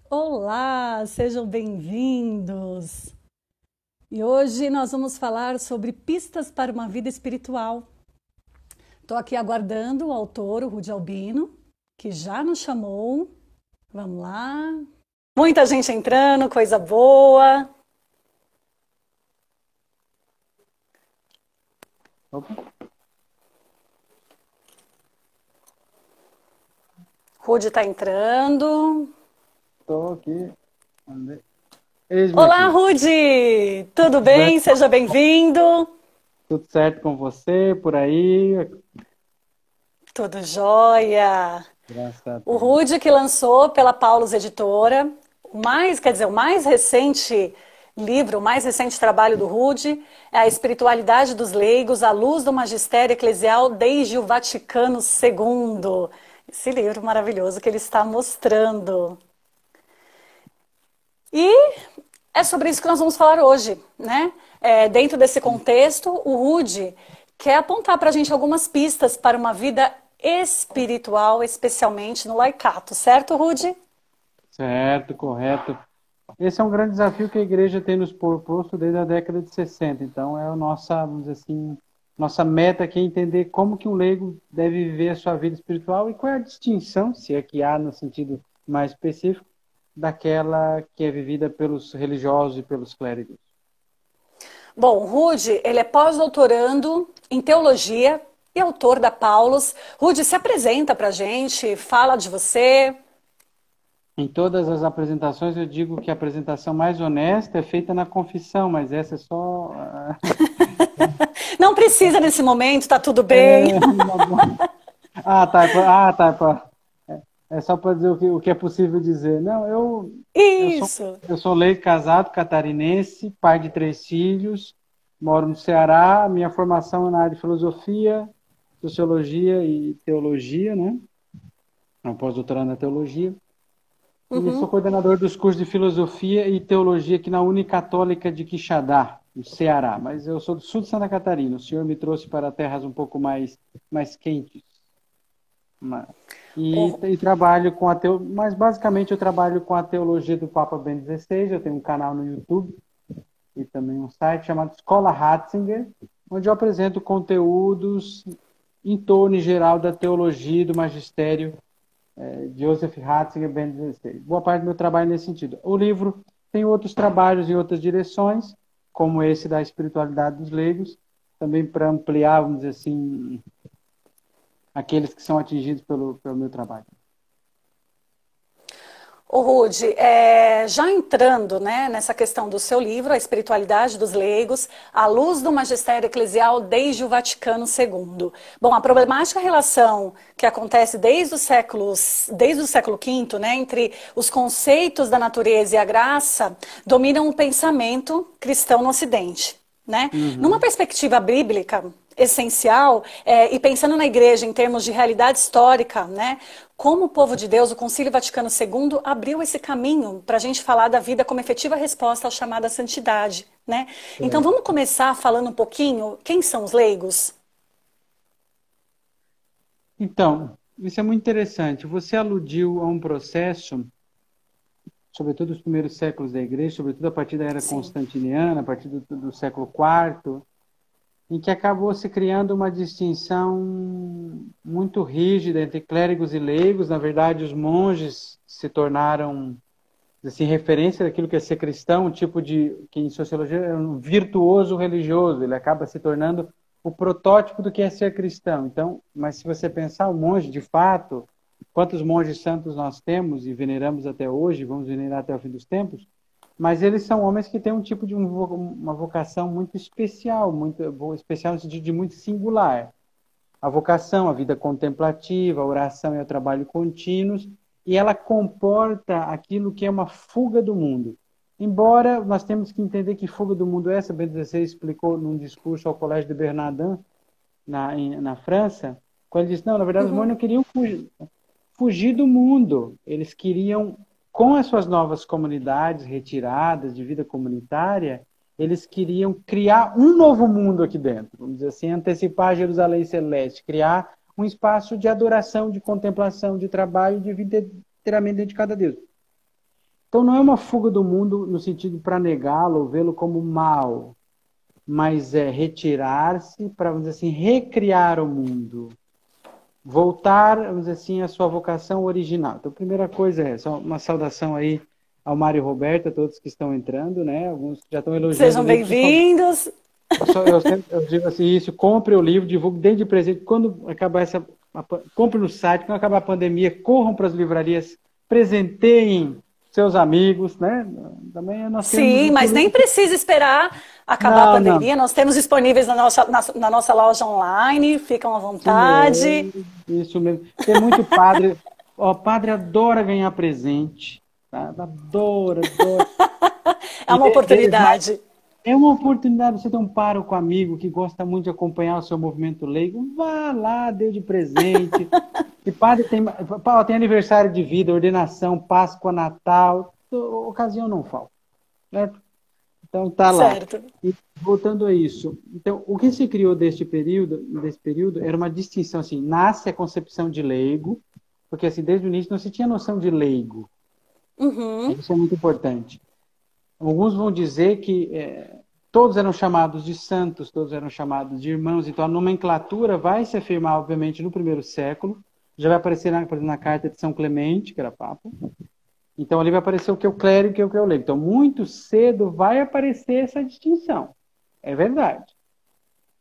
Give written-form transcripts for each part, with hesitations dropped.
Olá, sejam bem-vindos! E hoje nós vamos falar sobre pistas para uma vida espiritual. Estou aqui aguardando o autor, o Rudy Albino, que já nos chamou. Vamos lá. Muita gente entrando, coisa boa. Opa, Rudy está entrando. tô aqui. Eis-me Olá, aqui. Rudy! Tudo Tudo bem? bem? Seja bem-vindo. Tudo certo com você por aí? Tudo jóia. Graças a O Deus. Rude que lançou pela Paulus Editora, o mais recente livro, o mais recente trabalho do Rude é A Espiritualidade dos Leigos, à Luz do Magistério Eclesial desde o Vaticano II. Esse livro maravilhoso que ele está mostrando. E é sobre isso que nós vamos falar hoje, né? Dentro desse contexto, o Rude quer apontar para a gente algumas pistas para uma vida espiritual, especialmente no laicato, certo, Rude? Certo, correto. Esse é um grande desafio que a igreja tem nos proposto desde a década de 60. Então, é a nossa, vamos dizer assim, nossa meta aqui é entender como que um leigo deve viver a sua vida espiritual e qual é a distinção, se é que há no sentido mais específico, daquela que é vivida pelos religiosos e pelos clérigos. Bom, o Rude, ele é pós-doutorando em teologia e autor da Paulus. Rude, se apresenta pra gente, fala de você. Em todas as apresentações, eu digo que a apresentação mais honesta é feita na confissão, mas essa é só. Não precisa nesse momento, tá tudo bem. É Ah, tá. É só para dizer o que é possível dizer. Não, eu sou, Isso. eu sou leigo casado, catarinense, pai de 3 filhos, moro no Ceará. Minha formação é na área de filosofia, sociologia e teologia, né? Eu pós-doutorando na teologia. E sou Uhum. coordenador dos cursos de Filosofia e Teologia aqui na Unicatólica de Quixadá, no Ceará. Mas eu sou do sul de Santa Catarina. O senhor me trouxe para terras um pouco mais quentes. Ma- E trabalho com mas basicamente eu trabalho com a teologia do Papa Bento XVI. Eu tenho um canal no YouTube e também um site chamado Escola Ratzinger, onde eu apresento conteúdos em torno, em geral, da teologia e do magistério Joseph Ratzinger, Bento XVI. Boa parte do meu trabalho é nesse sentido. O livro tem outros trabalhos em outras direções, como esse da espiritualidade dos leigos, também para ampliar, vamos dizer assim, aqueles que são atingidos pelo meu trabalho. O Rude, já entrando, né, nessa questão do seu livro, A Espiritualidade dos Leigos, à luz do magistério eclesial desde o Vaticano II. Bom, a problemática relação que acontece desde o século V, né, entre os conceitos da natureza e a graça, dominam o pensamento cristão no Ocidente. Né? Numa Uhum. perspectiva bíblica essencial, e pensando na igreja em termos de realidade histórica, né? Como o povo de Deus, o Concílio Vaticano II abriu esse caminho para a gente falar da vida como efetiva resposta ao chamado à santidade, né? Então É. vamos começar falando um pouquinho quem são os leigos? Então, isso é muito interessante. Você aludiu a um processo, sobretudo os primeiros séculos da igreja, sobretudo a partir da era Sim. constantiniana, a partir do século IV, em que acabou se criando uma distinção muito rígida entre clérigos e leigos. Na verdade, os monges se tornaram assim, referência daquilo que é ser cristão, um tipo de, que em sociologia é um virtuoso religioso, ele acaba se tornando o protótipo do que é ser cristão. Então, mas se você pensar, o monge, de fato, quantos monges santos nós temos e veneramos até hoje, vamos venerar até o fim dos tempos, mas eles são homens que têm um tipo de uma vocação muito especial, muito especial no sentido de muito singular. A vocação, a vida contemplativa, a oração e o trabalho contínuos, e ela comporta aquilo que é uma fuga do mundo. Embora nós temos que entender que fuga do mundo é essa, Bento XVI explicou num discurso ao Colégio de Bernardin, na França, quando ele disse, não, na verdade os monges Uhum. não queriam fugir do mundo, eles queriam, com as suas novas comunidades retiradas de vida comunitária, eles queriam criar um novo mundo aqui dentro, vamos dizer assim, antecipar Jerusalém Celeste, criar um espaço de adoração, de contemplação, de trabalho, de vida inteiramente dedicada a Deus. Então não é uma fuga do mundo no sentido para negá-lo ou vê-lo como mal, mas é retirar-se para, vamos dizer assim, recriar o mundo. Voltar, vamos dizer assim, à sua vocação original. Então, a primeira coisa é essa, uma saudação aí ao Mário e Roberto, a todos que estão entrando, né? Alguns já estão elogiando o Sejam livro. bem-vindos. Eu digo assim, isso, compre o livro, divulgue desde de presente. Quando acabar compre no site, quando acabar a pandemia, corram para as livrarias, presenteiem seus amigos, né? Também nós queremos Sim, um mas nem precisa esperar acabar a Não, não. pandemia. Nós temos disponíveis na nossa loja online, ficam à Isso vontade. mesmo, isso mesmo. Tem muito padre. Ó, padre adora ganhar presente. Tá? Adora, adora. É uma oportunidade. É uma oportunidade, você ter um pároco amigo que gosta muito de acompanhar o seu movimento leigo. Vá lá, dê de presente. E padre tem aniversário de vida, ordenação, Páscoa, Natal. Ocasião não falta. Certo? Então tá lá. Certo. E voltando a isso, então o que se criou desse período era uma distinção assim, nasce a concepção de leigo, porque assim desde o início não se tinha noção de leigo. Uhum. Isso é muito importante. Alguns vão dizer que todos eram chamados de santos, todos eram chamados de irmãos, então a nomenclatura vai se afirmar obviamente no primeiro século, já vai aparecer na carta de São Clemente, que era papa. Então, ali vai aparecer o que é o clérigo e o que é o leigo. Então, muito cedo vai aparecer essa distinção. É verdade.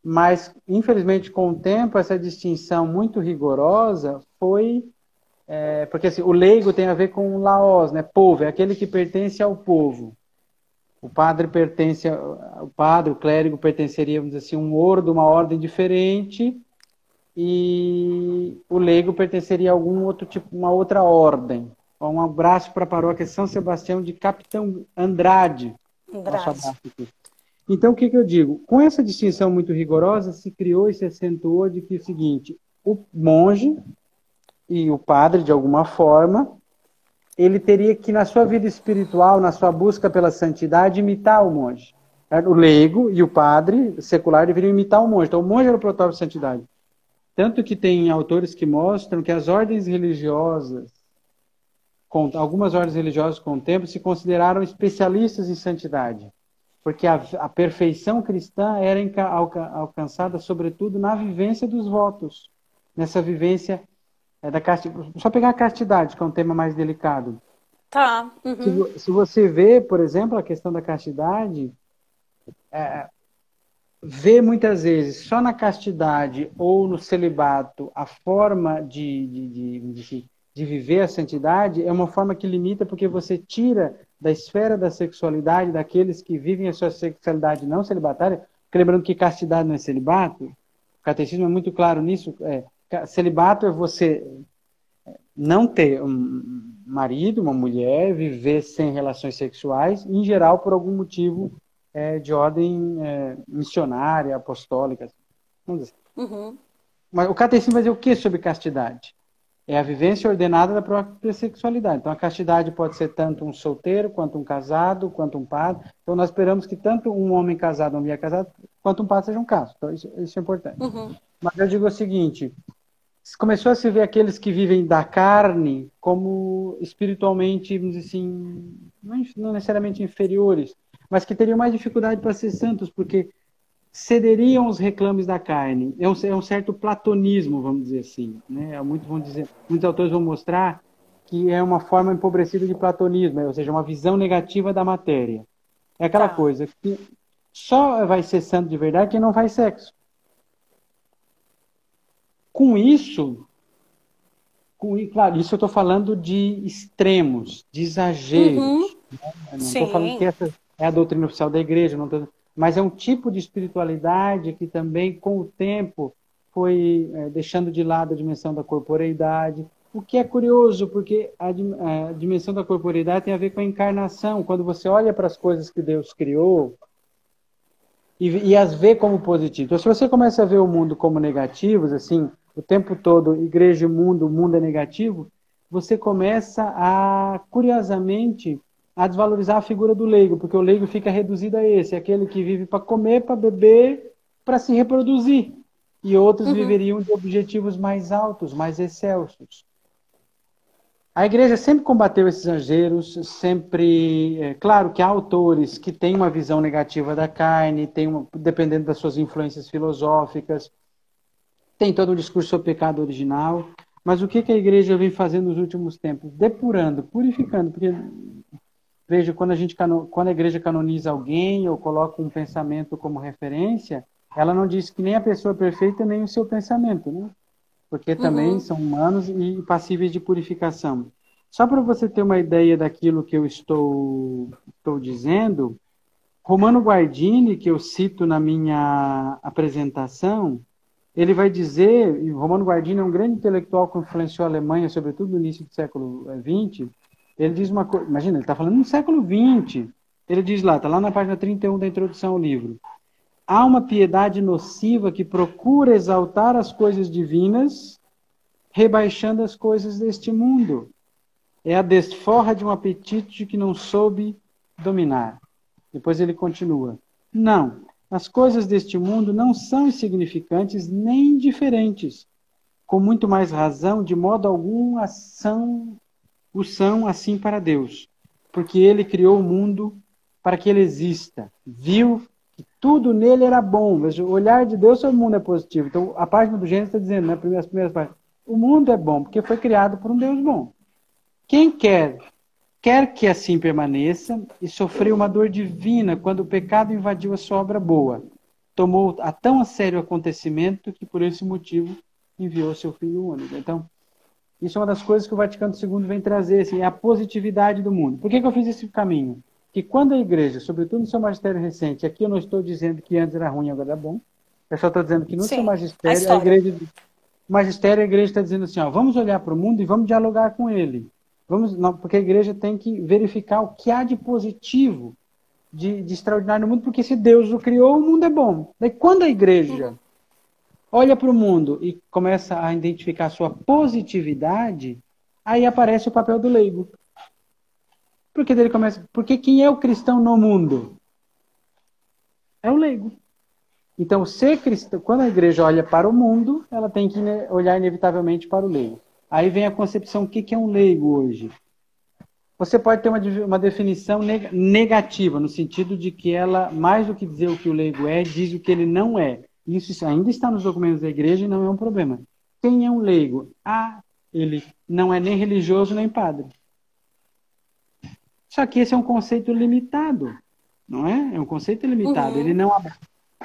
Mas, infelizmente, com o tempo, essa distinção muito rigorosa foi... porque assim, o leigo tem a ver com o laos, né? Povo, é aquele que pertence ao povo. O padre pertence... O padre, o clérigo, pertenceria, vamos dizer assim, um ordo, uma ordem diferente, e o leigo pertenceria a algum outro tipo, uma outra ordem. Um abraço para a paróquia São Sebastião de Capitão Andrade. Nosso abraço aqui. Então, o que eu digo? Com essa distinção muito rigorosa, se criou e se acentuou de que é o seguinte, o monge e o padre, de alguma forma, ele teria que, na sua vida espiritual, na sua busca pela santidade, imitar o monge. O leigo e o padre secular deveriam imitar o monge. Então, o monge era o protótipo de santidade. Tanto que tem autores que mostram que as ordens religiosas, algumas ordens religiosas com o tempo se consideraram especialistas em santidade, porque a perfeição cristã era alcançada sobretudo na vivência dos votos, nessa vivência da castidade. Só pegar a castidade, que é um tema mais delicado. Tá. Uhum. Se você vê, por exemplo, a questão da castidade, vê muitas vezes só na castidade ou no celibato a forma de viver a santidade é uma forma que limita porque você tira da esfera da sexualidade daqueles que vivem a sua sexualidade não celibatária, porque lembrando que castidade não é celibato, o catecismo é muito claro nisso, celibato é você não ter um marido, uma mulher, viver sem relações sexuais, em geral por algum motivo de ordem missionária, apostólica. Vamos dizer. Uhum. Mas o catecismo vai dizer o que sobre castidade? É a vivência ordenada da própria sexualidade. Então, a castidade pode ser tanto um solteiro, quanto um casado, quanto um padre. Então, nós esperamos que tanto um homem casado, uma mulher casada, quanto um padre seja um caso. Então, isso é importante. Uhum. Mas eu digo o seguinte, começou a se ver aqueles que vivem da carne como espiritualmente, vamos dizer assim, não necessariamente inferiores, mas que teriam mais dificuldade para ser santos, porque cederiam os reclames da carne. É um certo platonismo, vamos dizer assim. Né? Muitos autores vão mostrar que é uma forma empobrecida de platonismo, ou seja, uma visão negativa da matéria. É aquela coisa que só vai ser santo de verdade quem não faz sexo. Com isso, claro, isso eu estou falando de extremos, de exageros. Uhum. Né? Eu não estou falando que essa é a doutrina oficial da igreja, não tô... mas é um tipo de espiritualidade que também, com o tempo, foi deixando de lado a dimensão da corporeidade, o que é curioso, porque a dimensão da corporeidade tem a ver com a encarnação. Quando você olha para as coisas que Deus criou e as vê como positivas. Então, se você começa a ver o mundo como negativos, assim, o tempo todo, igreja e o mundo é negativo, você começa a, curiosamente, a desvalorizar a figura do leigo, porque o leigo fica reduzido a esse, aquele que vive para comer, para beber, para se reproduzir. E outros viveriam de objetivos mais altos, mais excelsos. A igreja sempre combateu esses exageros, sempre... claro que há autores que têm uma visão negativa da carne, dependendo das suas influências filosóficas, tem todo um discurso sobre o pecado original, mas o que a igreja vem fazendo nos últimos tempos? Depurando, purificando, porque, veja, quando a igreja canoniza alguém ou coloca um pensamento como referência, ela não diz que nem a pessoa é perfeita, nem o seu pensamento, né? Porque também são humanos e passíveis de purificação. Só para você ter uma ideia daquilo que eu estou dizendo, Romano Guardini, que eu cito na minha apresentação, ele vai dizer, e Romano Guardini é um grande intelectual que influenciou a Alemanha, sobretudo no início do século XX, ele diz uma coisa, imagina, ele está falando no século XX, ele diz lá, está lá na página 31 da introdução ao livro, há uma piedade nociva que procura exaltar as coisas divinas, rebaixando as coisas deste mundo. É a desforra de um apetite que não soube dominar. Depois ele continua. Não, as coisas deste mundo não são insignificantes nem indiferentes. Com muito mais razão, de modo algum, o são assim para Deus. Porque ele criou o mundo para que ele exista. Viu que tudo nele era bom. Mas o olhar de Deus sobre o mundo é positivo. Então, a página do Gênesis está dizendo, né, as primeiras páginas, o mundo é bom, porque foi criado por um Deus bom. Quem quer que assim permaneça, e sofreu uma dor divina quando o pecado invadiu a sua obra boa. Tomou a tão a sério o acontecimento que, por esse motivo, enviou seu Filho único. Então, isso é uma das coisas que o Vaticano II vem trazer, assim, é a positividade do mundo. Por que eu fiz esse caminho? Que quando a igreja, sobretudo no seu magistério recente, aqui eu não estou dizendo que antes era ruim, agora é bom, eu só estou dizendo que no seu magistério, o magistério, a igreja está dizendo assim, ó, vamos olhar para o mundo e vamos dialogar com ele. Porque a igreja tem que verificar o que há de positivo, de extraordinário no mundo, porque se Deus o criou, o mundo é bom. Daí quando a igreja olha para o mundo e começa a identificar a sua positividade, aí aparece o papel do leigo. Porque quem é o cristão no mundo? É o leigo. Então, ser cristão, quando a igreja olha para o mundo, ela tem que olhar inevitavelmente para o leigo. Aí vem a concepção, o que é um leigo hoje? Você pode ter uma definição negativa, no sentido de que ela, mais do que dizer o que o leigo é, diz o que ele não é. Isso ainda está nos documentos da igreja e não é um problema. Quem é um leigo? Ele não é nem religioso nem padre. Só que esse é um conceito limitado, não é? É um conceito limitado.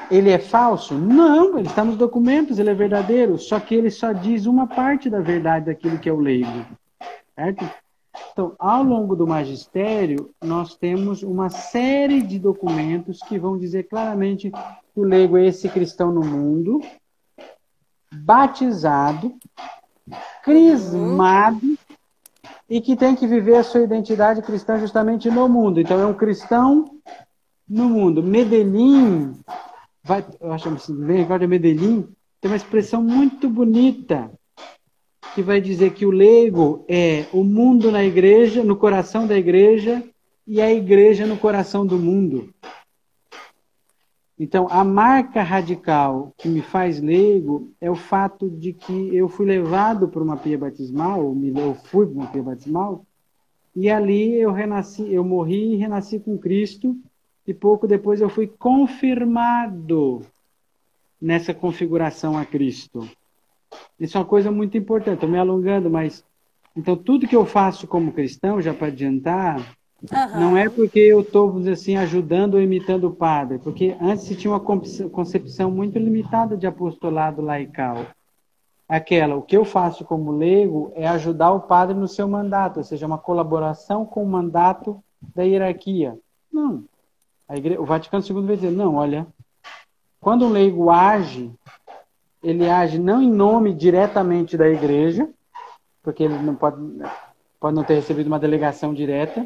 Ele é falso? Não, ele está nos documentos, ele é verdadeiro, só que ele só diz uma parte da verdade daquilo que é o leigo. Certo? Então, ao longo do magistério, nós temos uma série de documentos que vão dizer claramente que o leigo é esse cristão no mundo, batizado, crismado, e que tem que viver a sua identidade cristã justamente no mundo. Então, é um cristão no mundo. Medellín, eu acho que vem agora de Medellín, tem uma expressão muito bonita que vai dizer que o leigo é o mundo na igreja, no coração da igreja, e a igreja no coração do mundo. Então, a marca radical que me faz leigo é o fato de que eu fui levado para uma pia batismal, eu fui para uma pia batismal, e ali eu morri e renasci com Cristo, e pouco depois eu fui confirmado nessa configuração a Cristo. Isso é uma coisa muito importante. Estou me alongando, mas... Então, tudo que eu faço como cristão, já para adiantar, não é porque eu estou, assim, ajudando ou imitando o padre, porque antes se tinha uma concepção muito limitada de apostolado laical. O que eu faço como leigo é ajudar o padre no seu mandato, ou seja, uma colaboração com o mandato da hierarquia. Não. O Vaticano II vai dizer, não, olha, quando um leigo age, ele age não em nome diretamente da igreja, porque ele não pode não ter recebido uma delegação direta,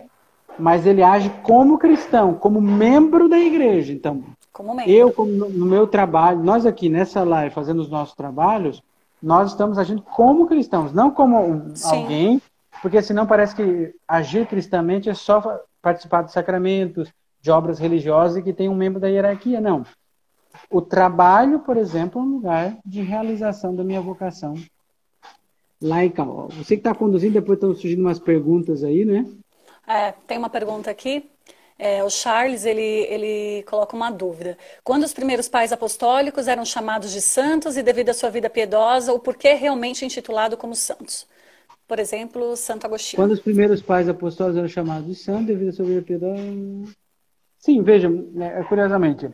mas ele age como cristão, como membro da igreja. Então, no meu trabalho, nós aqui nessa live, fazendo os nossos trabalhos, nós estamos agindo como cristãos, não como alguém, porque senão parece que agir cristamente é só participar dos sacramentos, de obras religiosas e que tem um membro da hierarquia. Não. O trabalho, por exemplo, é um lugar de realização da minha vocação laical. Você que está conduzindo, depois estão surgindo umas perguntas aí, né? Tem uma pergunta aqui. O Charles, ele coloca uma dúvida. Quando os primeiros pais apostólicos eram chamados de santos e devido à sua vida piedosa, o porquê realmente intitulado como santos? Por exemplo, Santo Agostinho. Quando os primeiros pais apostólicos eram chamados de santos devido à sua vida piedosa... Sim, veja, curiosamente,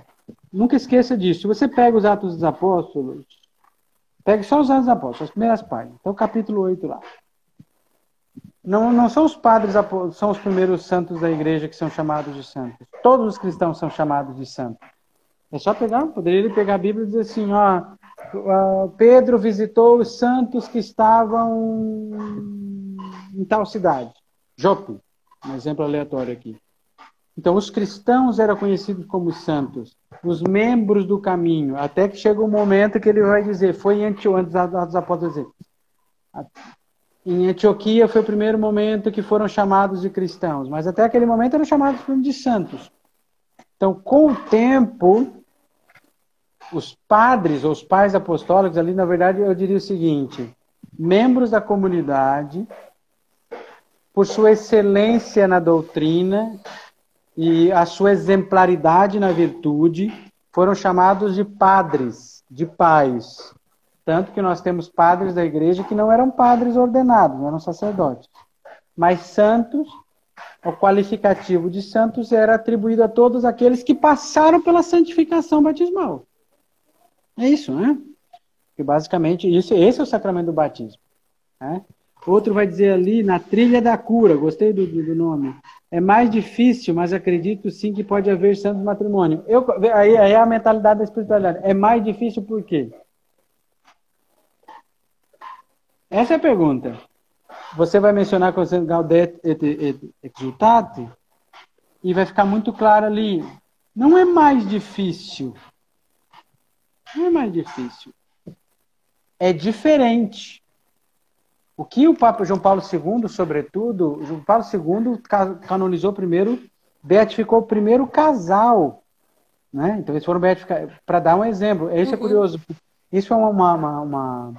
nunca esqueça disso. Se você pega os Atos dos Apóstolos, pegue só os Atos dos Apóstolos, as primeiras páginas. Então, capítulo 8 lá. Não são os padres, são os primeiros santos da igreja que são chamados de santos. Todos os cristãos são chamados de santos. É só poderia ele pegar a Bíblia e dizer assim, Pedro visitou os santos que estavam em tal cidade. Jope, um exemplo aleatório aqui. Então, os cristãos eram conhecidos como santos, os membros do caminho, até que chega um momento que ele vai dizer, foi em Antioquia, antes dos apóstolos dizer, em Antioquia foi o primeiro momento que foram chamados de cristãos, mas até aquele momento eram chamados de santos. Então, com o tempo, os padres, ou os pais apostólicos, ali, na verdade, eu diria o seguinte, membros da comunidade, por sua excelência na doutrina e a sua exemplaridade na virtude, foram chamados de padres, de pais. Tanto que nós temos padres da igreja que não eram padres ordenados, não eram sacerdotes. Mas santos, o qualificativo de santos era atribuído a todos aqueles que passaram pela santificação batismal. É isso, né? Porque basicamente, esse é o sacramento do batismo. Né? Outro vai dizer ali, na trilha da cura, gostei do nome. É mais difícil, mas acredito sim que pode haver santo matrimônio. Aí é a mentalidade da espiritualidade. É mais difícil por quê? Essa é a pergunta. Você vai mencionar com o Gaudete et Exultate e vai ficar muito claro ali. Não é mais difícil. Não é mais difícil. É diferente. O que o Papa João Paulo II, sobretudo, João Paulo II canonizou primeiro, beatificou o primeiro casal. Né? Então eles foram beatificados. Para dar um exemplo, isso é curioso. Isso é uma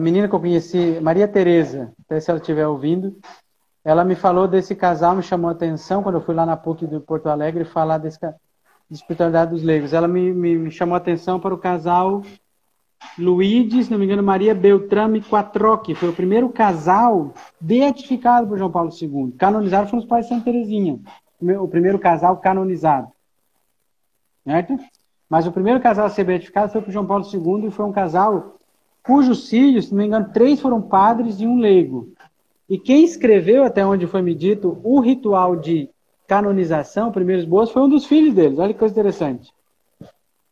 menina que eu conheci, Maria Tereza, até se ela estiver ouvindo, ela me falou desse casal, me chamou a atenção quando eu fui lá na PUC de Porto Alegre falar de espiritualidade dos leigos. Ela me chamou a atenção para o casal Luigi, se não me engano, Maria Beltrame Quattrochi. Foi o primeiro casal beatificado por João Paulo II. Canonizado foram os pais de Santa Teresinha. O primeiro casal canonizado. Certo? Mas o primeiro casal a ser beatificado foi por João Paulo II e foi um casal cujos filhos, se não me engano, 3 foram padres e um leigo. E quem escreveu, até onde foi me dito, o ritual de canonização, o primeiro esboço, foi um dos filhos deles. Olha que coisa interessante.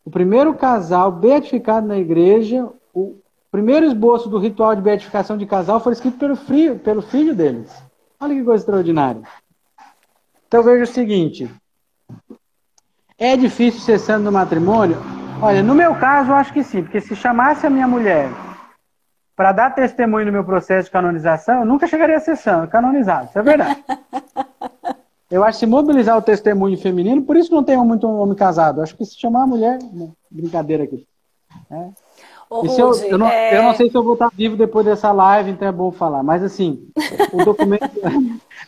O primeiro casal beatificado na igreja, o primeiro esboço do ritual de beatificação de casal foi escrito pelo filho deles. Olha que coisa extraordinária. Então veja o seguinte. É difícil ser santo no matrimônio? Olha, no meu caso, eu acho que sim, porque se chamasse a minha mulher para dar testemunho no meu processo de canonização, eu nunca chegaria a ser santo, canonizado, isso é verdade. Eu acho que se mobilizar o testemunho feminino, por isso não tem muito homem casado, eu acho que se chamar a mulher, brincadeira aqui. Eu não sei se eu vou estar vivo depois dessa live, então é bom falar, mas assim, o documento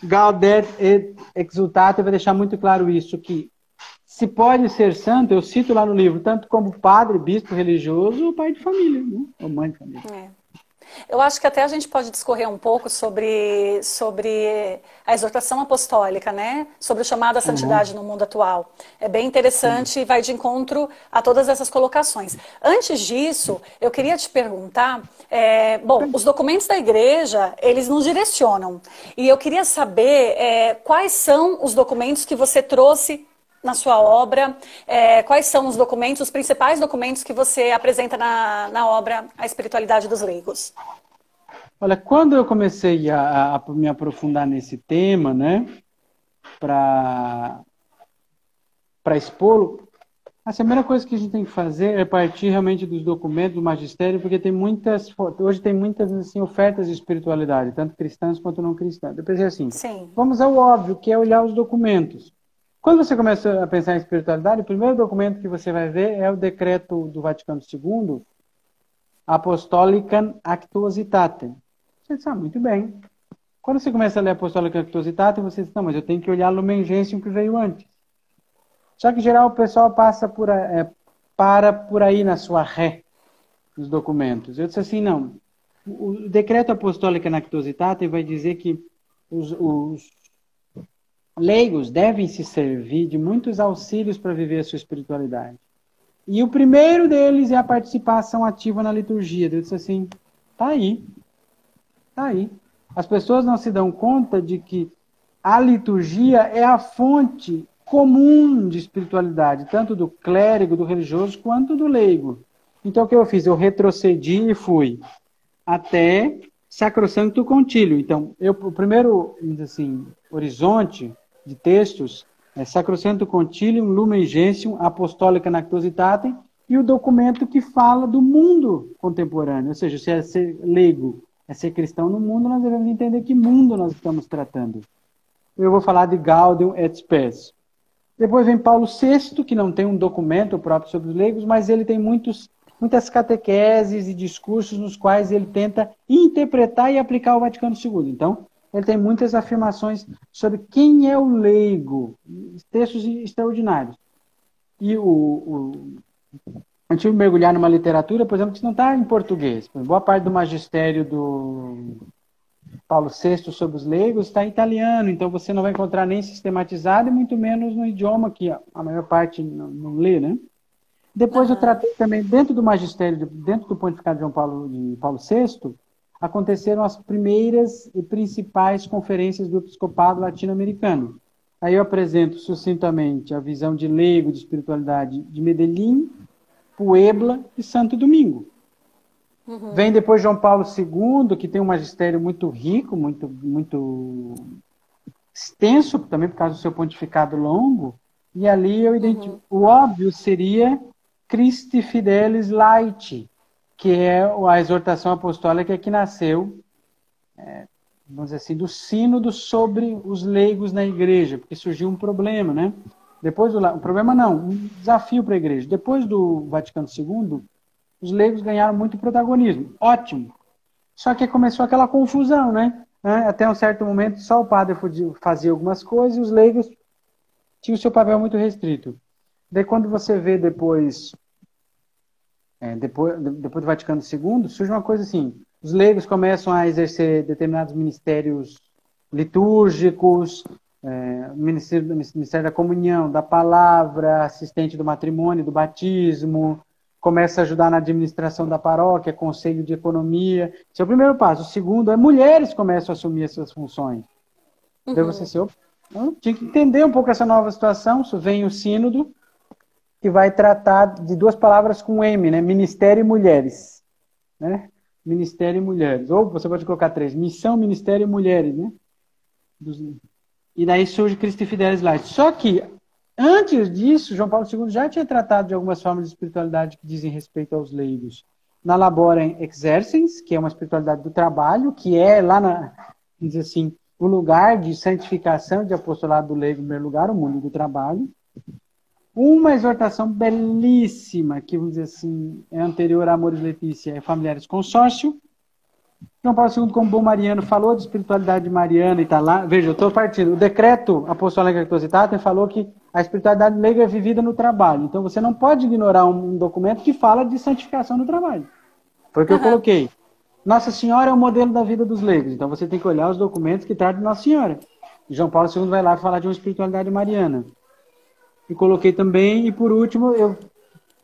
Gaudete et Exultate vai deixar muito claro isso, que se pode ser santo, eu cito lá no livro, tanto como padre, bispo religioso ou pai de família, né? Ou mãe de família. Eu acho que até a gente pode discorrer um pouco sobre a exortação apostólica, né? Sobre o chamado à santidade no mundo atual. É bem interessante e vai de encontro a todas essas colocações. Antes disso, eu queria te perguntar, os documentos da igreja, eles nos direcionam. E eu queria saber quais são os documentos que você trouxe na sua obra, quais são os documentos, os principais documentos que você apresenta na obra A Espiritualidade dos Leigos? Olha, quando eu comecei a me aprofundar nesse tema, né, para expô-lo, a primeira coisa que a gente tem que fazer é partir realmente dos documentos do magistério, porque hoje tem muitas assim, ofertas de espiritualidade, tanto cristãs quanto não cristãs. Eu pensei assim, vamos ao óbvio, que é olhar os documentos. Quando você começa a pensar em espiritualidade, o primeiro documento que você vai ver é o decreto do Vaticano II, Apostolicam Actuositatem. Você diz, muito bem. Quando você começa a ler Apostolicam Actuositatem, você diz, não, mas eu tenho que olhar Lumen Gentium que veio antes. Só que, em geral, o pessoal para por aí na sua ré, nos documentos. Eu disse assim, não. O decreto apostólico Actuositatem vai dizer que os leigos devem se servir de muitos auxílios para viver a sua espiritualidade. E o primeiro deles é a participação ativa na liturgia. Eu disse assim, tá aí. Tá aí. As pessoas não se dão conta de que a liturgia é a fonte comum de espiritualidade, tanto do clérigo, do religioso, quanto do leigo. Então, o que eu fiz? Eu retrocedi e fui até Sacrosancto Concílio. Então, o primeiro, assim, horizonte de textos é Sacrosancto Concilium, Lumen Gentium, Apostolicam Actuositatem, e o documento que fala do mundo contemporâneo. Ou seja, se é ser leigo, é ser cristão no mundo, nós devemos entender que mundo nós estamos tratando. Eu vou falar de Gaudium et Spes. Depois vem Paulo VI, que não tem um documento próprio sobre os leigos, mas ele tem muitas catequeses e discursos nos quais ele tenta interpretar e aplicar o Vaticano II. Então, ele tem muitas afirmações sobre quem é o leigo, textos extraordinários. E a gente mergulhar numa literatura, por exemplo, que não está em português. Boa parte do magistério do Paulo VI sobre os leigos está em italiano, então você não vai encontrar nem sistematizado e muito menos no idioma que a maior parte não lê, né? Depois eu tratei também, dentro do magistério, dentro do pontificado de Paulo VI, aconteceram as primeiras e principais conferências do episcopado latino-americano. Aí eu apresento sucintamente a visão de leigo de espiritualidade de Medellín, Puebla e Santo Domingo. Uhum. Vem depois João Paulo II, que tem um magistério muito rico, muito extenso, também por causa do seu pontificado longo, e ali eu identifico. O óbvio seria Christi Fidelis Laeti, que é a exortação apostólica que nasceu, vamos dizer assim, do sínodo sobre os leigos na igreja, porque surgiu um problema, né? Um problema não, um desafio para a igreja. Depois do Vaticano II, os leigos ganharam muito protagonismo. Ótimo. Só que começou aquela confusão, né? Até um certo momento, só o padre fazia algumas coisas e os leigos tinham o seu papel muito restrito. Daí, quando você vê depois do Vaticano II, surge uma coisa assim, os leigos começam a exercer determinados ministérios litúrgicos, Ministério da Comunhão, da Palavra, assistente do matrimônio, do batismo, começa a ajudar na administração da paróquia, conselho de economia. Esse é o primeiro passo. O segundo é mulheres começam a assumir essas funções. Uhum. Então você tinha que entender um pouco essa nova situação. Isso vem o sínodo, que vai tratar de duas palavras com M, né? Ministério e mulheres. Né? Ministério e mulheres. Ou você pode colocar 3. Missão, ministério e mulheres. Né? E daí surge Christi Fidelis Laeti. Só que, antes disso, João Paulo II já tinha tratado de algumas formas de espiritualidade que dizem respeito aos leigos. Na Laborem Exercens, que é uma espiritualidade do trabalho, que é lá, vamos dizer assim, o lugar de santificação de apostolado do leigo, em primeiro lugar, o mundo do trabalho. Uma exortação belíssima, que, vamos dizer assim, é anterior a Amoris Laetitia, é Familiares Consórcio. João Paulo II, como bom mariano, falou de espiritualidade mariana e está lá. Veja, eu estou partindo. O decreto apostólico Actuositatem falou que a espiritualidade leiga é vivida no trabalho. Então você não pode ignorar um documento que fala de santificação no trabalho. Foi o que eu coloquei. Nossa Senhora é o modelo da vida dos leigos. Então você tem que olhar os documentos que tratam de Nossa Senhora. E João Paulo II vai lá falar de uma espiritualidade mariana. E coloquei também, e por último,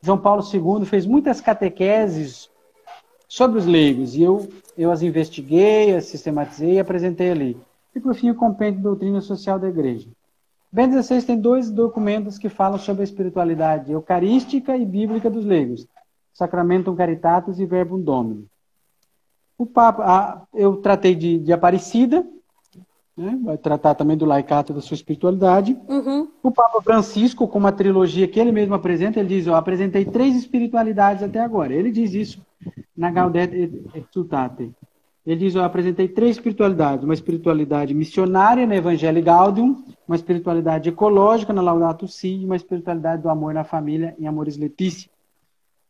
João Paulo II fez muitas catequeses sobre os leigos, e eu as investiguei, as sistematizei e apresentei ali. E, por fim, o Compêndio de Doutrina Social da Igreja. Bento XVI tem 2 documentos que falam sobre a espiritualidade eucarística e bíblica dos leigos. Sacramentum Caritatis e Verbum Domini. O Papa, eu tratei de Aparecida, né? Vai tratar também do laicato da sua espiritualidade. Uhum. O Papa Francisco, com uma trilogia que ele mesmo apresenta, ele diz, eu apresentei 3 espiritualidades até agora. Ele diz isso na Gaudete et Exsultate. Ele diz, eu apresentei 3 espiritualidades. Uma espiritualidade missionária na Evangelii Gaudium, uma espiritualidade ecológica na Laudato Si e uma espiritualidade do amor na família em Amoris Laetitia.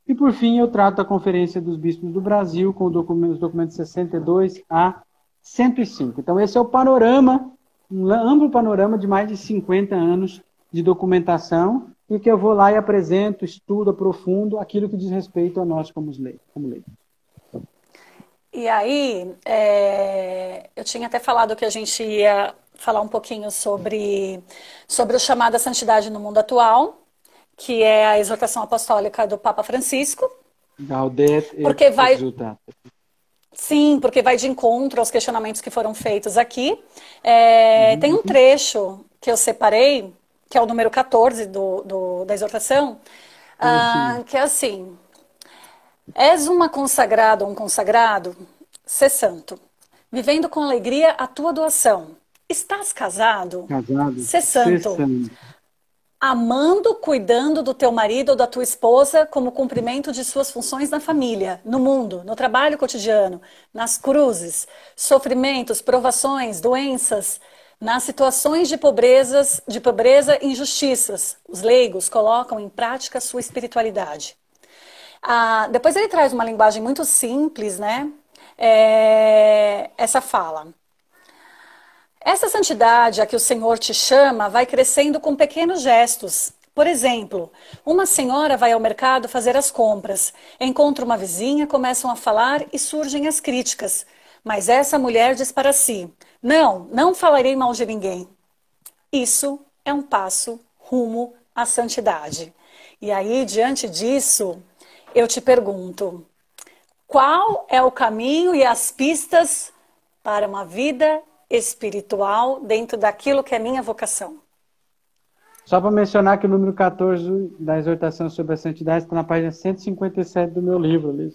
E, por fim, eu trato a Conferência dos Bispos do Brasil com os documentos 62 a 105. Então, esse é o panorama, um amplo panorama de mais de 50 anos de documentação, e que eu vou lá e apresento, estudo, aprofundo aquilo que diz respeito a nós como leigos. E aí, eu tinha até falado que a gente ia falar um pouquinho sobre o chamado à santidade no mundo atual, que é a exortação apostólica do Papa Francisco. Gaudete porque et vai, exultate. sim, porque vai de encontro aos questionamentos que foram feitos aqui. Tem um trecho que eu separei, que é o número 14 da exortação, que é assim: és uma consagrada ou um consagrado, sê santo, vivendo com alegria a tua doação. Estás casado? Casado, Sê santo. Amando, cuidando do teu marido ou da tua esposa como cumprimento de suas funções na família, no mundo, no trabalho cotidiano, nas cruzes, sofrimentos, provações, doenças, nas situações de pobreza e injustiças. Os leigos colocam em prática a sua espiritualidade. Depois ele traz uma linguagem muito simples, né? Essa fala. Essa santidade a que o Senhor te chama vai crescendo com pequenos gestos. Por exemplo, uma senhora vai ao mercado fazer as compras, encontra uma vizinha, começam a falar e surgem as críticas. Mas essa mulher diz para si: não falarei mal de ninguém. Isso é um passo rumo à santidade. E aí, diante disso, eu te pergunto: qual é o caminho e as pistas para uma vida espiritual dentro daquilo que é minha vocação? Só para mencionar que o número 14 da exortação sobre a santidade está na página 157 do meu livro. Ali.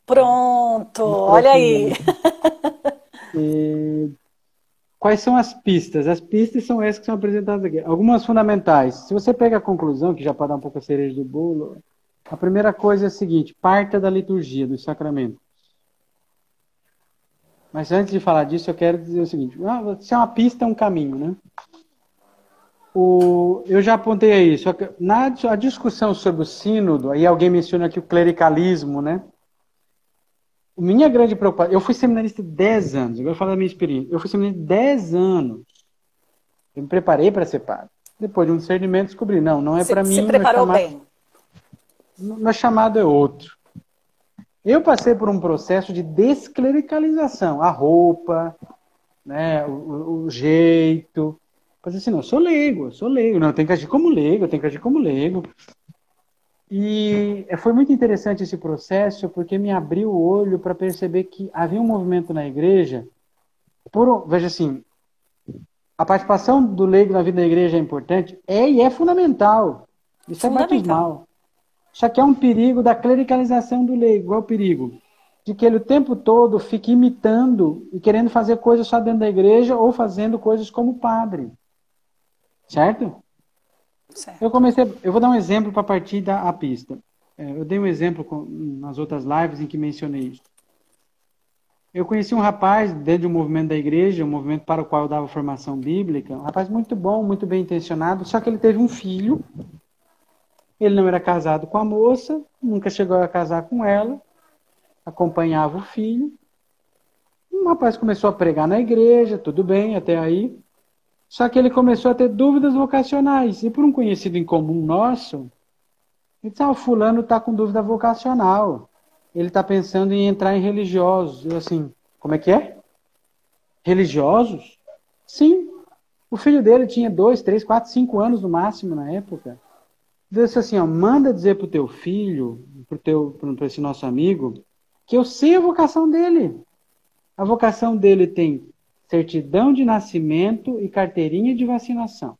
Pronto, olha aí. Quais são as pistas? As pistas são essas que são apresentadas aqui. Algumas fundamentais. Se você pega a conclusão, que já pode dar um pouco a cereja do bolo, a primeira coisa é a seguinte: parta da liturgia, dos sacramentos. Mas antes de falar disso, eu quero dizer o seguinte: se é uma pista, é um caminho, né? Eu já apontei aí, só que a discussão sobre o sínodo, aí alguém menciona aqui o clericalismo, né? Minha grande preocupação, eu fui seminarista 10 anos, agora eu vou falar da minha experiência. Eu fui seminarista 10 anos. Eu me preparei para ser padre. Depois de um discernimento, descobri, não é para mim. Se preparou bem. Meu chamado é outro. Eu passei por um processo de desclericalização. A roupa, né, o jeito. Mas assim, não, eu sou leigo. Não, eu tenho que agir como leigo. E foi muito interessante esse processo, porque me abriu o olho para perceber que havia um movimento na igreja. Veja assim, a participação do leigo na vida da igreja é importante, e é fundamental. Isso é batismal. Só que é um perigo da clericalização do leigo. Qual é o perigo? De que ele o tempo todo fique imitando e querendo fazer coisas só dentro da igreja ou fazendo coisas como padre. Certo? Certo. Eu vou dar um exemplo para partir da pista. Eu dei um exemplo nas outras lives em que mencionei isso. Eu conheci um rapaz dentro de um movimento da igreja, um movimento para o qual eu dava formação bíblica, um rapaz muito bom, muito bem intencionado, só que ele teve um filho. Ele não era casado com a moça, nunca chegou a casar com ela, acompanhava o filho. O rapaz começou a pregar na igreja, tudo bem, até aí. Só que ele começou a ter dúvidas vocacionais. E por um conhecido em comum nosso, ele disse: o fulano está com dúvida vocacional. Ele está pensando em entrar em religiosos. Eu assim, como é que é? Religiosos? Sim. O filho dele tinha 2, 3, 4, 5 anos no máximo na época. Deus disse assim: manda dizer para o teu filho, para esse nosso amigo, que eu sei a vocação dele. A vocação dele tem certidão de nascimento e carteirinha de vacinação.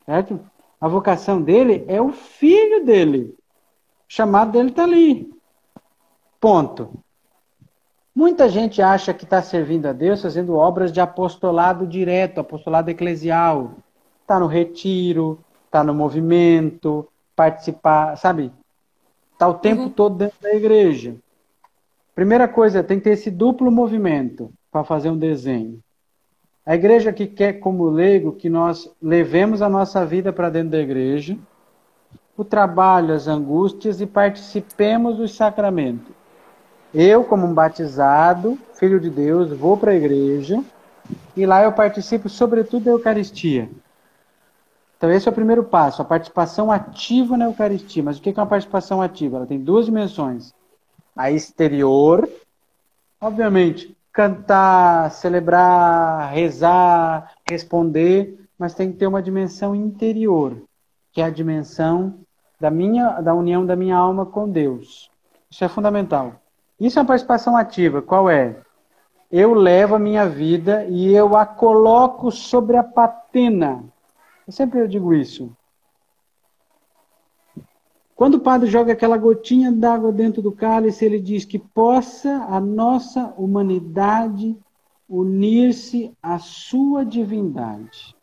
Certo? A vocação dele é o filho dele. O chamado dele está ali. Ponto. Muita gente acha que está servindo a Deus fazendo obras de apostolado direto, apostolado eclesial. Está no retiro, está no movimento, participar, sabe? Está o tempo todo dentro da igreja. Primeira coisa, tem que ter esse duplo movimento para fazer um desenho. A igreja que quer, como leigo, que nós levemos a nossa vida para dentro da igreja. o trabalho, as angústias e participemos dos sacramentos. Eu, como um batizado, filho de Deus, vou para a igreja e lá eu participo, sobretudo, da Eucaristia. Então esse é o primeiro passo, a participação ativa na Eucaristia. Mas o que é uma participação ativa? Ela tem duas dimensões. A exterior, obviamente, cantar, celebrar, rezar, responder, mas tem que ter uma dimensão interior, que é a dimensão da união da minha alma com Deus. Isso é fundamental. Isso é uma participação ativa. Qual é? Eu levo a minha vida e eu a coloco sobre a patena. Eu sempre digo isso. Quando o padre joga aquela gotinha d'água dentro do cálice, ele diz que possa a nossa humanidade unir-se à sua divindade.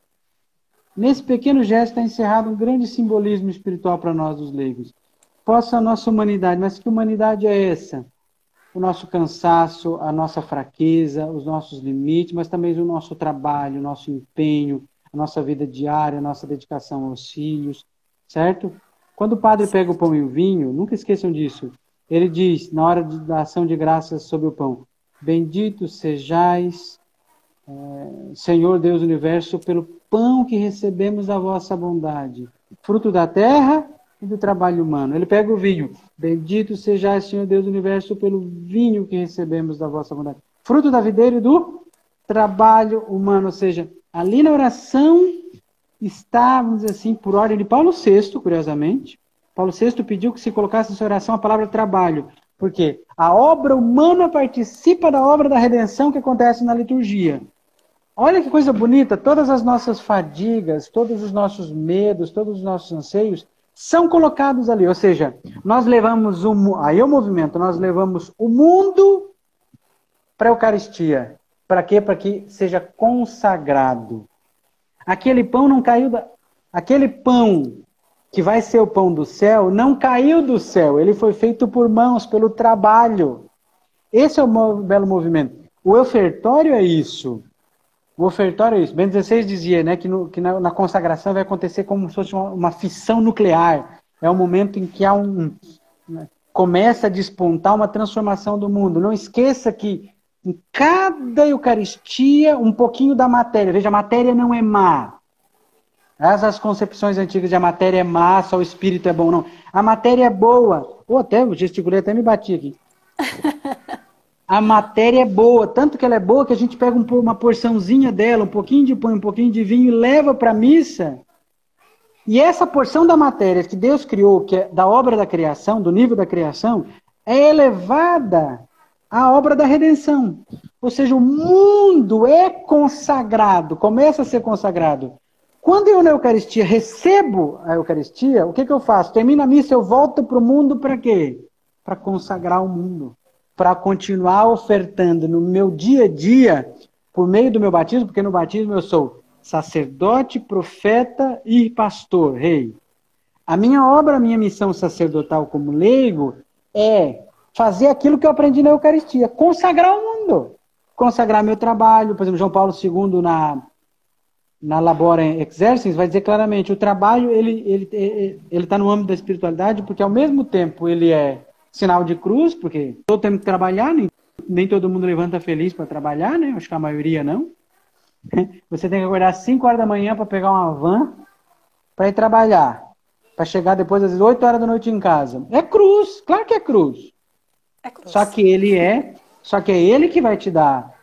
Nesse pequeno gesto está encerrado um grande simbolismo espiritual para nós, os leigos. Possa a nossa humanidade, mas que humanidade é essa? O nosso cansaço, a nossa fraqueza, os nossos limites, mas também o nosso trabalho, o nosso empenho, a nossa vida diária, a nossa dedicação aos filhos, certo? Quando o padre pega o pão e o vinho, nunca esqueçam disso, ele diz, na hora da ação de graças sobre o pão, bendito sejais, Senhor Deus do Universo, pelo pão que recebemos da vossa bondade, fruto da terra e do trabalho humano. Ele pega o vinho, bendito sejais, Senhor Deus do Universo, pelo vinho que recebemos da vossa bondade, fruto da videira e do trabalho humano, ou seja, ali na oração está, vamos dizer assim, por ordem de Paulo VI, curiosamente. Paulo VI pediu que se colocasse nessa oração a palavra trabalho, porque a obra humana participa da obra da redenção que acontece na liturgia. Olha que coisa bonita, todas as nossas fadigas, todos os nossos medos, todos os nossos anseios são colocados ali, ou seja, nós levamos aí é o movimento, nós levamos o mundo para a Eucaristia. Para quê? Para que seja consagrado. Aquele pão não caiu aquele pão que vai ser o pão do céu não caiu do céu, ele foi feito por mãos, pelo trabalho. Esse é o belo movimento. O ofertório é isso. O ofertório é isso. Bento XVI dizia, né, que na consagração vai acontecer como se fosse uma fissão nuclear. É o momento em que começa a despontar uma transformação do mundo. Não esqueça que em cada Eucaristia, um pouquinho da matéria. Veja, a matéria não é má. As concepções antigas de a matéria é má, só o espírito é bom, não. A matéria é boa. Até eu gesticulei, até me bati aqui. A matéria é boa, tanto que ela é boa que a gente pega uma porçãozinha dela, um pouquinho de pão, um pouquinho de vinho e leva para a missa. E essa porção da matéria que Deus criou, que é da obra da criação, do nível da criação, é elevada à obra da redenção. Ou seja, o mundo é consagrado, começa a ser consagrado. Quando eu na Eucaristia recebo a Eucaristia, o que eu faço? Termina a missa, eu volto para o mundo para quê? Para consagrar o mundo. Para continuar ofertando no meu dia a dia, por meio do meu batismo, porque no batismo eu sou sacerdote, profeta e pastor, rei. A minha obra, a minha missão sacerdotal como leigo é fazer aquilo que eu aprendi na Eucaristia, consagrar o mundo. Consagrar meu trabalho, por exemplo, João Paulo II na Labora Exercens vai dizer claramente, o trabalho ele está no âmbito da espiritualidade, porque ao mesmo tempo ele é sinal de cruz, porque todo temos que trabalhar, nem todo mundo levanta feliz para trabalhar, né? Acho que a maioria não. Você tem que acordar às 5 horas da manhã para pegar uma van para ir trabalhar, para chegar depois às 8 horas da noite em casa. É cruz, claro que é cruz. É cruz. Só que é ele que vai te dar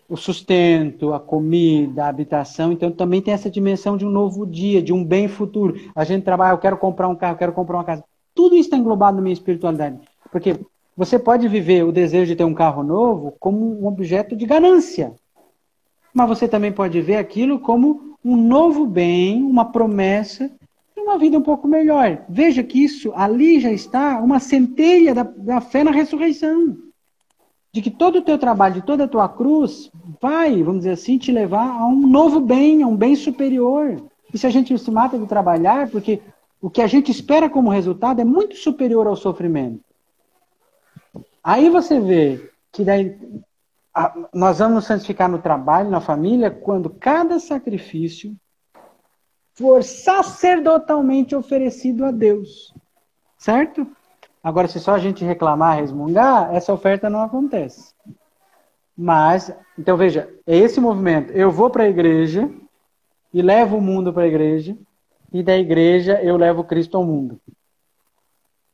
o sustento, a comida, a habitação. Então também tem essa dimensão de um novo dia, de um bem futuro. A gente trabalha, eu quero comprar um carro, eu quero comprar uma casa. Tudo isso está englobado na minha espiritualidade. Porque você pode viver o desejo de ter um carro novo como um objeto de ganância. Mas você também pode ver aquilo como um novo bem, uma promessa de uma vida um pouco melhor. Veja que isso, ali já está uma centelha da fé na ressurreição. De que todo o teu trabalho, de toda a tua cruz, vai, vamos dizer assim, te levar a um novo bem, a um bem superior. E se a gente se mata de trabalhar, porque o que a gente espera como resultado é muito superior ao sofrimento. Aí você vê que daí nós vamos nos santificar no trabalho, na família, quando cada sacrifício for sacerdotalmente oferecido a Deus. Certo? Agora, se só a gente reclamar, resmungar, essa oferta não acontece. Mas, então veja, é esse movimento. Eu vou para a igreja e levo o mundo para a igreja, e da igreja eu levo Cristo ao mundo.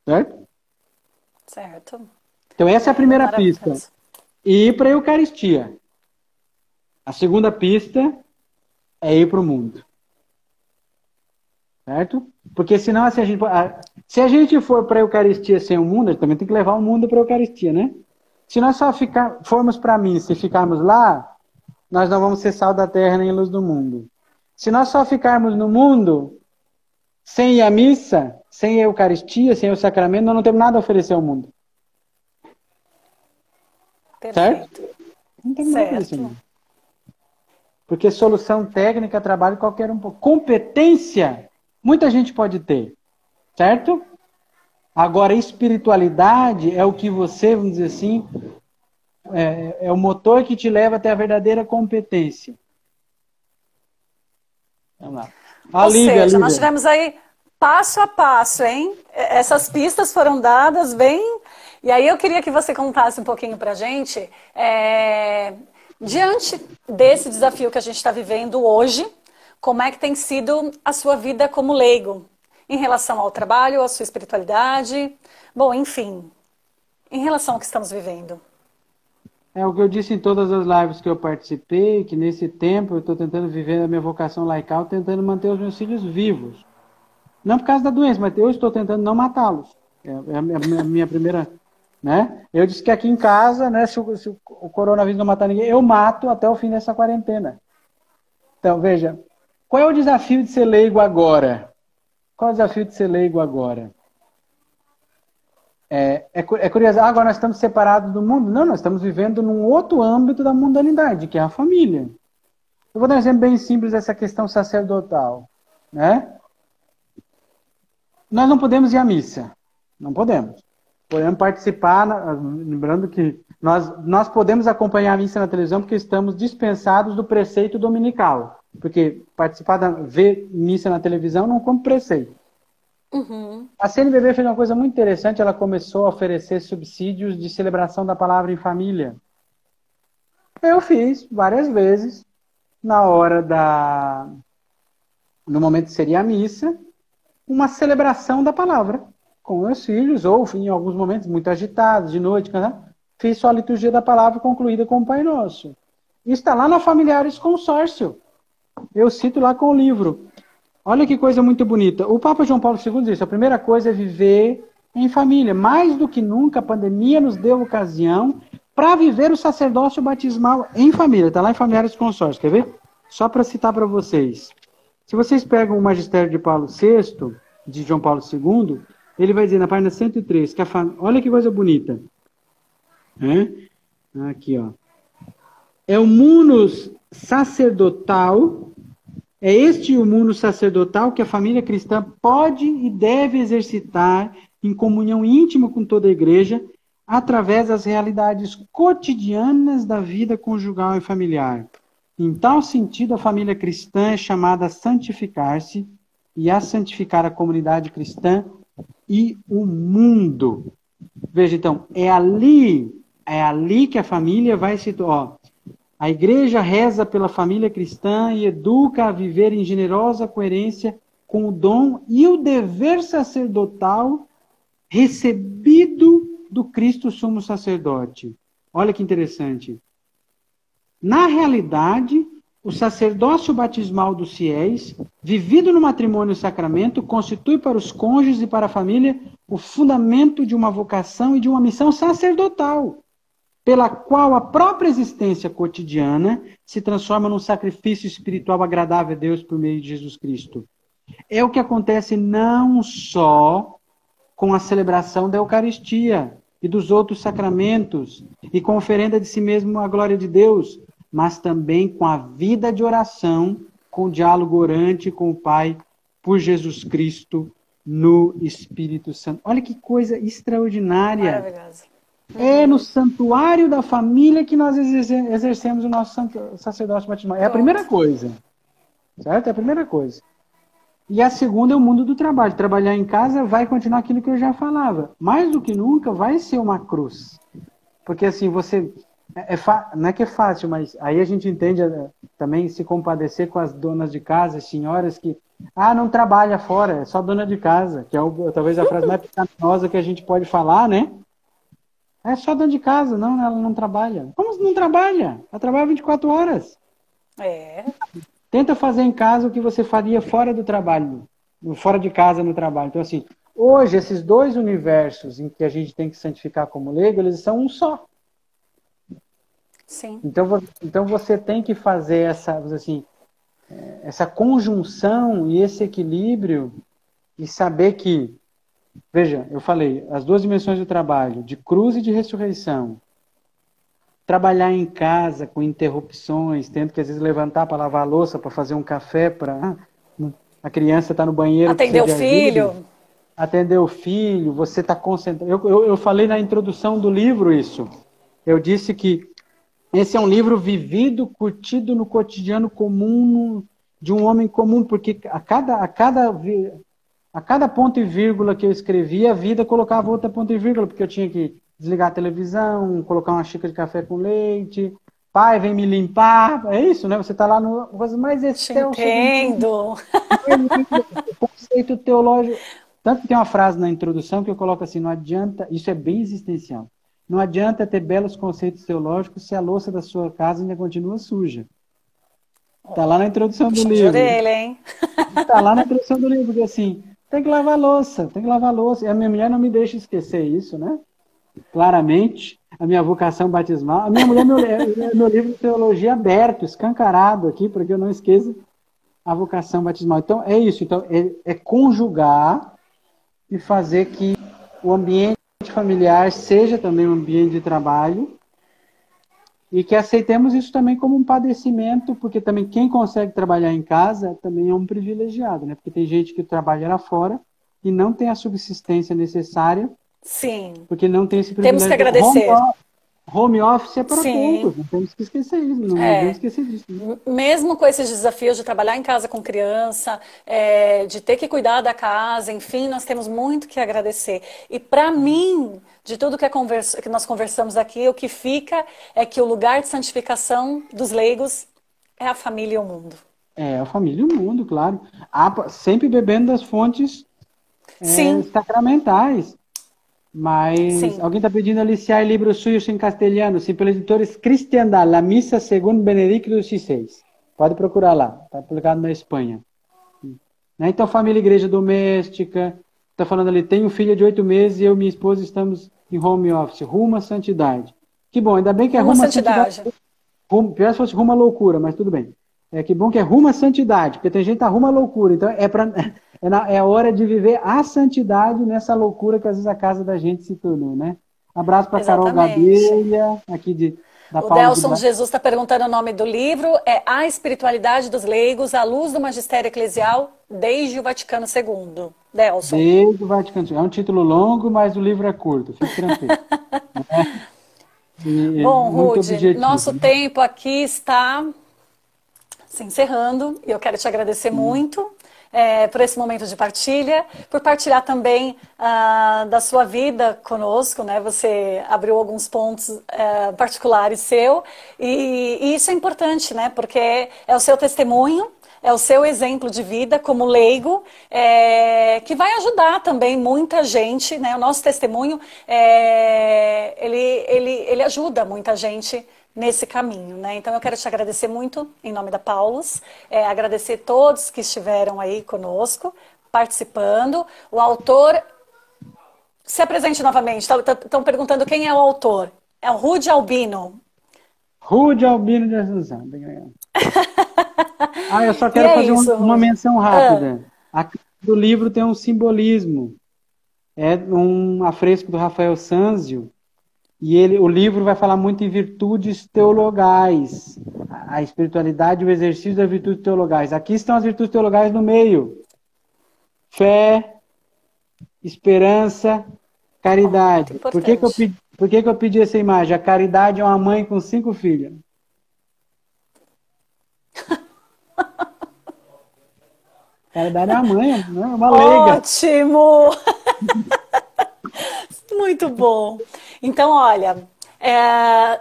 Certo? Certo. Então essa é a primeira pista. Ir para a Eucaristia. A segunda pista é ir para o mundo. Certo? Porque senão, se a gente for para a Eucaristia sem o mundo, a gente também tem que levar o mundo para a Eucaristia, né? Se nós só formos para a missa e ficarmos lá, nós não vamos ser sal da terra nem luz do mundo. Se nós só ficarmos no mundo, sem ir à missa, sem a Eucaristia, sem o sacramento, nós não temos nada a oferecer ao mundo. Perfeito. Certo? Não temos nada a oferecer ao mundo. Porque solução técnica, trabalho, qualquer um. Competência, muita gente pode ter. Certo? Agora, espiritualidade é o que você, vamos dizer assim, é o motor que te leva até a verdadeira competência. Vamos lá. Ou seja, nós tivemos aí passo a passo, hein? Essas pistas foram dadas bem... E aí eu queria que você contasse um pouquinho pra gente, diante desse desafio que a gente está vivendo hoje, como é que tem sido a sua vida como leigo? Em relação ao trabalho, à sua espiritualidade, bom, enfim, em relação ao que estamos vivendo. É o que eu disse em todas as lives que eu participei, que nesse tempo eu estou tentando viver a minha vocação laical, tentando manter os meus filhos vivos. Não por causa da doença, mas eu estou tentando não matá-los. É a minha primeira... Né? Eu disse que aqui em casa, né, se o coronavírus não matar ninguém, eu mato até o fim dessa quarentena. Então, veja, qual é o desafio de ser leigo agora? Qual é o desafio de ser leigo agora? É curioso, agora nós estamos separados do mundo? Não, nós estamos vivendo num outro âmbito da mundanidade, que é a família. Eu vou dar um exemplo bem simples dessa questão sacerdotal. Né? Nós não podemos ir à missa. Não podemos. Podemos participar, lembrando que nós podemos acompanhar a missa na televisão porque estamos dispensados do preceito dominical. Porque ver missa na televisão não como preceito. Uhum. A CNBB fez uma coisa muito interessante, ela começou a oferecer subsídios de celebração da palavra em família. Eu fiz várias vezes, no momento que seria a missa, uma celebração da palavra com meus filhos, ou em alguns momentos muito agitados, de noite, fiz só a liturgia da palavra concluída com o Pai Nosso. Isso está lá na Familiares Consórcio. Eu cito lá com o livro. Olha que coisa muito bonita. O Papa João Paulo II disse, a primeira coisa é viver em família. Mais do que nunca, a pandemia nos deu ocasião para viver o sacerdócio batismal em família. Está lá em Familiares Consórcio. Quer ver? Só para citar para vocês. Se vocês pegam o Magistério de Paulo VI, de João Paulo II, ele vai dizer na página 103, olha que coisa bonita. Aqui, ó. É o munus sacerdotal, é este o munus sacerdotal que a família cristã pode e deve exercitar em comunhão íntima com toda a igreja, através das realidades cotidianas da vida conjugal e familiar. Em tal sentido, a família cristã é chamada a santificar-se e a santificar a comunidade cristã e o mundo. Veja, então, é ali que a família vai se... a igreja reza pela família cristã e educa a viver em generosa coerência com o dom e o dever sacerdotal recebido do Cristo Sumo Sacerdote. Olha que interessante. Na realidade, o sacerdócio batismal dos fiéis, vivido no matrimônio e sacramento, constitui para os cônjuges e para a família o fundamento de uma vocação e de uma missão sacerdotal, pela qual a própria existência cotidiana se transforma num sacrifício espiritual agradável a Deus por meio de Jesus Cristo. É o que acontece não só com a celebração da Eucaristia e dos outros sacramentos, e com a oferenda de si mesmo à glória de Deus, mas também com a vida de oração, com o diálogo orante com o Pai, por Jesus Cristo, no Espírito Santo. Olha que coisa extraordinária. Maravilhoso. É no santuário da família que nós exercemos o nosso sacerdócio batismal. É a primeira coisa. Certo? É a primeira coisa. E a segunda é o mundo do trabalho. Trabalhar em casa vai continuar aquilo que eu já falava. Mais do que nunca vai ser uma cruz. Porque assim, você... não é que é fácil, mas aí a gente entende também se compadecer com as donas de casa, as senhoras que... Ah, não trabalha fora, é só dona de casa. Que é talvez a frase mais pecaminosa que a gente pode falar, né? É só dona de casa. Não, ela não trabalha. Como você não trabalha? Ela trabalha 24 horas. É. Tenta fazer em casa o que você faria fora do trabalho, fora de casa no trabalho. Então, assim, hoje, esses dois universos em que a gente tem que santificar como leigo, eles são um só. Sim. Então você tem que fazer essa conjunção e esse equilíbrio e saber que, veja, eu falei, as duas dimensões do trabalho, de cruz e de ressurreição, trabalhar em casa com interrupções, tendo que às vezes levantar para lavar a louça, para fazer um café, para a criança está no banheiro, Atender precisa o de ajuda, filho. atender o filho, você está concentrado. Eu falei na introdução do livro isso. Eu disse que esse é um livro vivido, curtido no cotidiano comum de um homem comum, porque a cada ponto e vírgula que eu escrevia, a vida colocava outra ponto e vírgula, porque eu tinha que desligar a televisão, colocar uma xícara de café com leite, pai, vem me limpar, é isso, né? Você está lá no coisa mais Te excelso do mundo. entendo. O conceito teológico. Tanto que tem uma frase na introdução que eu coloco assim, não adianta, isso é bem existencial, não adianta ter belos conceitos teológicos se a louça da sua casa ainda continua suja. Está lá na introdução do Puxão de livro. orelha, hein? Está lá na introdução do livro, porque assim, tem que lavar a louça, tem que lavar a louça. E a minha mulher não me deixa esquecer isso, né? Claramente, a minha vocação batismal. A minha mulher, meu livro de teologia aberto, escancarado aqui, para que eu não esqueça a vocação batismal. Então, é isso. Então, é conjugar e fazer que o ambiente familiar seja também um ambiente de trabalho e que aceitemos isso também como um padecimento, porque também quem consegue trabalhar em casa também é um privilegiado, né? Porque tem gente que trabalha lá fora e não tem a subsistência necessária, Sim. porque não tem esse Temos que privilégio. agradecer. Home office é para Sim. poucos, não temos que esquecer isso, não devemos É. esquecer disso. Né? Mesmo com esses desafios de trabalhar em casa com criança, de ter que cuidar da casa, enfim, nós temos muito que agradecer. E para mim, de tudo que nós conversamos aqui, o que fica é que o lugar de santificação dos leigos é a família e o mundo. É, a família e o mundo, claro. Sempre bebendo das fontes Sim, sacramentais. Mas sim. alguém está pedindo aliciar livros suyos em castelhano, sim, pelos editores Cristiandad, La Missa segundo Benedicto XVI. Pode procurar lá, está publicado na Espanha. Né? Então, família e igreja doméstica, está falando ali, tenho filha de 8 meses e eu e minha esposa estamos em home office, rumo à santidade. Que bom, ainda bem que é Uma rumo à santidade. santidade. Pior se fosse rumo à loucura, mas tudo bem. Que bom que é rumo à santidade, porque tem gente que tá rumo à loucura. Então é a hora de viver a santidade nessa loucura que às vezes a casa da gente se tornou, né? Abraço para Carol Exatamente. Gadelha, aqui da O Paula de Delson de Baixo. Jesus está perguntando o nome do livro. É A Espiritualidade dos Leigos, à Luz do Magistério Eclesial, desde o Vaticano II. Delson. Desde o Vaticano. É um título longo, mas o livro é curto, fique tranquilo. E Bom, muito Rude, objetivo. nosso Né? tempo aqui está se encerrando e eu quero te agradecer muito por esse momento de partilha, por partilhar também da sua vida conosco, né? Você abriu alguns pontos particulares seu e isso é importante, né? Porque é o seu testemunho, é o seu exemplo de vida como leigo, que vai ajudar também muita gente, né? O nosso testemunho, ele ajuda muita gente nesse caminho, né? Então eu quero te agradecer muito em nome da Paulus, agradecer todos que estiveram aí conosco, participando. O autor, se apresente novamente, estão perguntando quem é o autor. É o Rude Albino. Rude Albino de Assunção. Eu só E quero fazer isso, uma Rude. menção rápida. A capa do livro tem um simbolismo. É um afresco do Rafael Sanzio. E o livro vai falar muito em virtudes teologais. A espiritualidade e o exercício das virtudes teologais. Aqui estão as virtudes teologais no meio. Fé, esperança, caridade. Por que eu pedi essa imagem? A caridade é uma mãe com 5 filhos. Caridade é uma mãe, né? Uma leiga. Ótimo! Muito bom. Então, olha,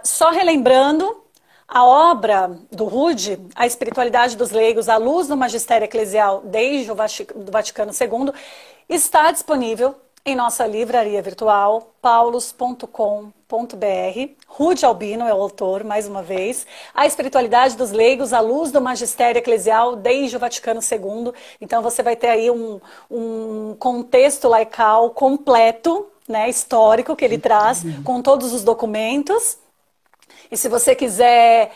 só relembrando, a obra do Rude, A Espiritualidade dos Leigos, à luz do Magistério Eclesial desde o Vaticano II, está disponível em nossa livraria virtual, paulus.com.br. Rude Albino é o autor, mais uma vez. A Espiritualidade dos Leigos, à luz do Magistério Eclesial desde o Vaticano II. Então você vai ter aí um contexto laical completo, né, histórico, que ele traz, com todos os documentos. E se você quiser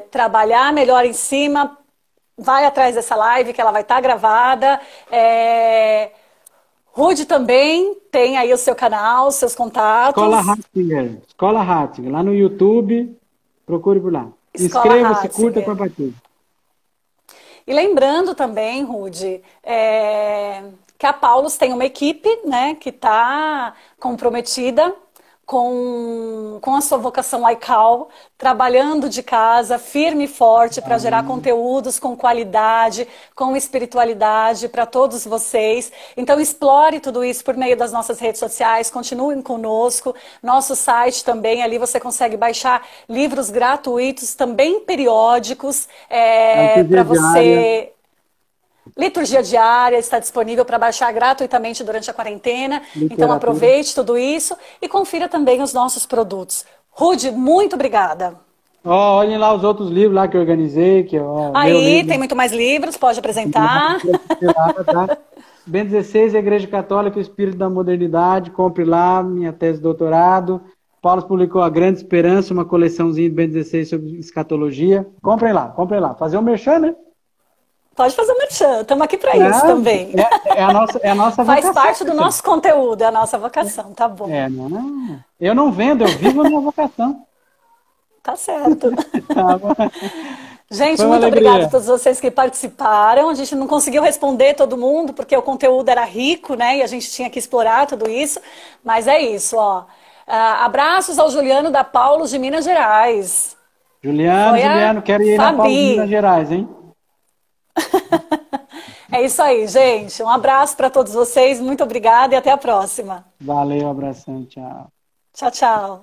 trabalhar melhor em cima, vai atrás dessa live, que ela vai estar gravada. Rude também tem aí o seu canal, seus contatos. Escola Ratzinger, lá no YouTube, procure por lá. Escola Inscreva-se, curta, Ratzinger. compartilhe. E lembrando também, Rude, que a Paulus tem uma equipe, né, que está comprometida com a sua vocação laical, trabalhando de casa, firme e forte para gerar conteúdos com qualidade, com espiritualidade para todos vocês. Então explore tudo isso por meio das nossas redes sociais, continuem conosco, nosso site também, ali você consegue baixar livros gratuitos, também periódicos, para você... Liturgia diária está disponível para baixar gratuitamente durante a quarentena. Então aproveite tudo isso e confira também os nossos produtos. Rude, muito obrigada. Olhem lá os outros livros lá que eu organizei. Aí, tem muito mais livros, pode apresentar. Bento XVI, Igreja Católica, o Espírito da Modernidade. Compre lá, minha tese de doutorado. Paulo publicou A Grande Esperança, uma coleçãozinha de Bento XVI sobre escatologia. Comprem lá. Fazer um merchan, né? Pode fazer o merchan, estamos aqui para isso também. É a nossa vocação. Faz parte do nosso conteúdo, é a nossa vocação, tá bom. Não. Eu não vendo, eu vivo a minha vocação. Tá certo. Tá bom. Gente, muito obrigada a todos vocês que participaram. A gente não conseguiu responder todo mundo, porque o conteúdo era rico, né? E a gente tinha que explorar tudo isso. Mas é isso, ó. Abraços ao Juliano da Paulus de Minas Gerais. Juliano, quero ir na Paulus de Minas Gerais, hein? É isso aí, gente. Um abraço para todos vocês. Muito obrigada e até a próxima. Valeu, abração. Tchau. Tchau, tchau.